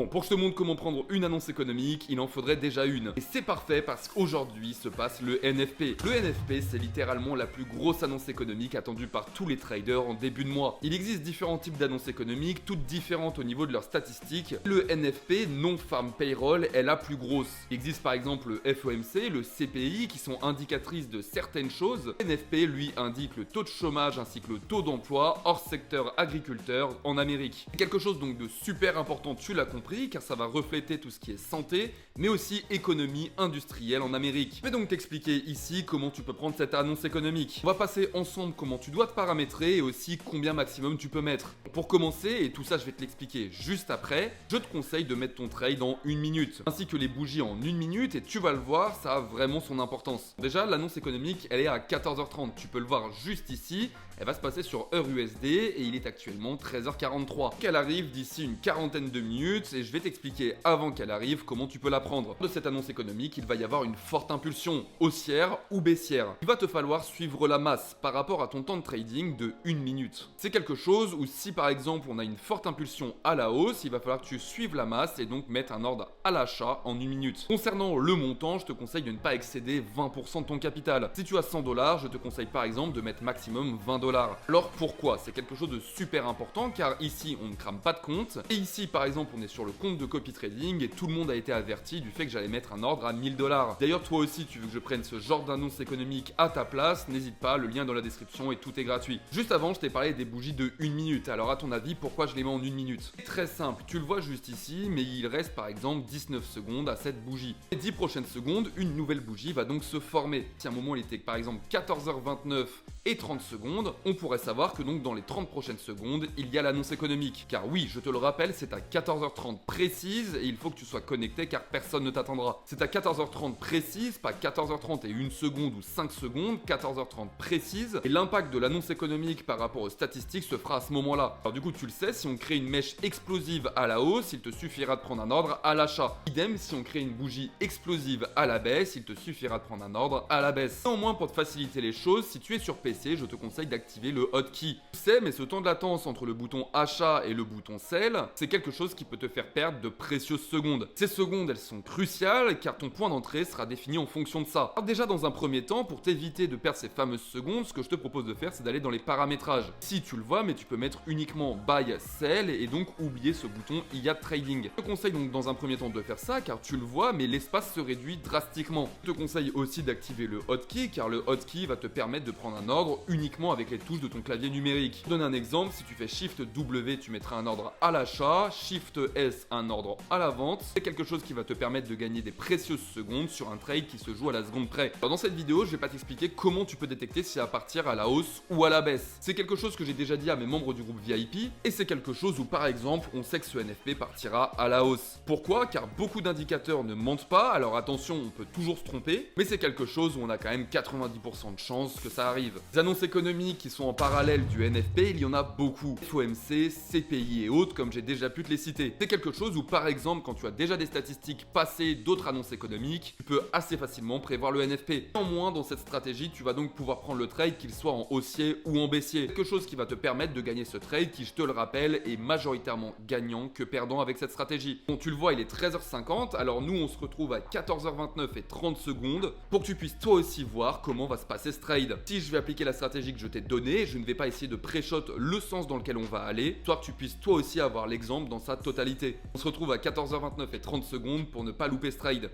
Bon, pour que je te montre comment prendre une annonce économique, il en faudrait déjà une. Et c'est parfait parce qu'aujourd'hui se passe le NFP. Le NFP, c'est littéralement la plus grosse annonce économique attendue par tous les traders en début de mois. Il existe différents types d'annonces économiques, toutes différentes au niveau de leurs statistiques. Le NFP, Non-Farm Payroll, est la plus grosse. Il existe par exemple le FOMC, le CPI, qui sont indicatrices de certaines choses. Le NFP, lui, indique le taux de chômage ainsi que le taux d'emploi hors secteur agriculteur en Amérique. C'est quelque chose donc de super important, tu l'as compris, car ça va refléter tout ce qui est santé, mais aussi économie industrielle en Amérique. Je vais donc t'expliquer ici comment tu peux prendre cette annonce économique. On va passer ensemble comment tu dois te paramétrer et aussi combien maximum tu peux mettre. Pour commencer, et tout ça je vais te l'expliquer juste après, je te conseille de mettre ton trade en 1 minute, ainsi que les bougies en 1 minute, et tu vas le voir, ça a vraiment son importance. Déjà, l'annonce économique, elle est à 14h30, tu peux le voir juste ici, elle va se passer sur heure USD, et il est actuellement 13h43. Elle arrive d'ici une quarantaine de minutes, et je vais t'expliquer avant qu'elle arrive comment tu peux la prendre. De cette annonce économique, il va y avoir une forte impulsion, haussière ou baissière. Il va te falloir suivre la masse par rapport à ton temps de trading de 1 minute. C'est quelque chose où si par exemple on a une forte impulsion à la hausse, il va falloir que tu suives la masse et donc mettre un ordre à l'achat en 1 minute. Concernant le montant, je te conseille de ne pas excéder 20% de ton capital. Si tu as 100 $, je te conseille par exemple de mettre maximum 20 $. Alors pourquoi? C'est quelque chose de super important car ici on ne crame pas de compte et ici par exemple on est sur le compte de copy trading et tout le monde a été averti du fait que j'allais mettre un ordre à 1000 $. D'ailleurs toi aussi tu veux que je prenne ce genre d'annonce économique à ta place, n'hésite pas, le lien dans la description et tout est gratuit. Juste avant je t'ai parlé des bougies de 1 minute, alors à ton avis pourquoi je les mets en 1 minute? C'est très simple, tu le vois juste ici mais il reste par exemple 19 secondes à cette bougie. Les 10 prochaines secondes, une nouvelle bougie va donc se former. Si à un moment il était par exemple 14h29 et 30 secondes, on pourrait savoir que donc dans les 30 prochaines secondes, il y a l'annonce économique. Car oui, je te le rappelle, c'est à 14h30 précise et il faut que tu sois connecté car personne ne t'attendra. C'est à 14h30 précise, pas 14h30 et 1 seconde ou 5 secondes, 14h30 précise. Et l'impact de l'annonce économique par rapport aux statistiques se fera à ce moment-là. Alors du coup, tu le sais, si on crée une mèche explosive à la hausse, il te suffira de prendre un ordre à l'achat. Idem, si on crée une bougie explosive à la baisse, il te suffira de prendre un ordre à la baisse. Néanmoins, pour te faciliter les choses, si tu es sur PC, je te conseille d'activer le hotkey. Tu sais, mais ce temps de latence entre le bouton achat et le bouton sell, c'est quelque chose qui peut te faire perdre de précieuses secondes. Ces secondes, elles sont cruciales car ton point d'entrée sera défini en fonction de ça. Alors déjà, dans un premier temps, pour t'éviter de perdre ces fameuses secondes, ce que je te propose de faire, c'est d'aller dans les paramétrages. Si tu le vois, mais tu peux mettre uniquement buy, sell et donc oublier ce bouton IA trading. Je te conseille donc dans un premier temps de faire ça car tu le vois, mais l'espace se réduit drastiquement. Je te conseille aussi d'activer le hotkey car le hotkey va te permettre de prendre un ordre uniquement avec les touches de ton clavier numérique. Je te donne un exemple, si tu fais Shift W, tu mettras un ordre à l'achat, Shift S, un ordre à la vente. C'est quelque chose qui va te permettre de gagner des précieuses secondes sur un trade qui se joue à la seconde près. Alors dans cette vidéo, je vais pas t'expliquer comment tu peux détecter si à partir à la hausse ou à la baisse. C'est quelque chose que j'ai déjà dit à mes membres du groupe VIP et c'est quelque chose où par exemple, on sait que ce NFP partira à la hausse. Pourquoi? Car beaucoup d'indicateurs ne mentent pas, alors attention, on peut toujours se tromper, mais c'est quelque chose où on a quand même 90% de chances que ça arrive. Les annonces économiques qui sont en parallèle du NFP, il y en a beaucoup. FOMC, CPI et autres, comme j'ai déjà pu te les citer. C'est quelque chose où, par exemple, quand tu as déjà des statistiques passées d'autres annonces économiques, tu peux assez facilement prévoir le NFP. Néanmoins, dans cette stratégie, tu vas donc pouvoir prendre le trade, qu'il soit en haussier ou en baissier. Quelque chose qui va te permettre de gagner ce trade qui, je te le rappelle, est majoritairement gagnant que perdant avec cette stratégie. Bon, tu le vois, il est 13h50, alors nous, on se retrouve à 14h29 et 30 secondes pour que tu puisses toi aussi voir comment va se passer ce trade. Si je vais appliquer la stratégie que je t'ai donnée, je ne vais pas essayer de pré-shot le sens dans lequel on va aller, soit que tu puisses toi aussi avoir l'exemple dans sa totalité. On se retrouve à 14h29 et 30 secondes pour ne pas louper ce trade.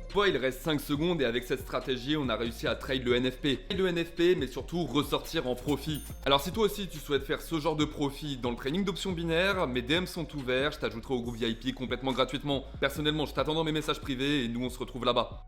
Tu vois, il reste 5 secondes et avec cette stratégie, on a réussi à trade le NFP. Le NFP, mais surtout ressortir en profit. Alors si toi aussi tu souhaites faire ce genre de profit dans le trading d'options binaires, mes DM sont ouverts, je t'ajouterai au groupe VIP complètement gratuitement. Personnellement, je t'attends dans mes messages privés et nous on se retrouve là-bas.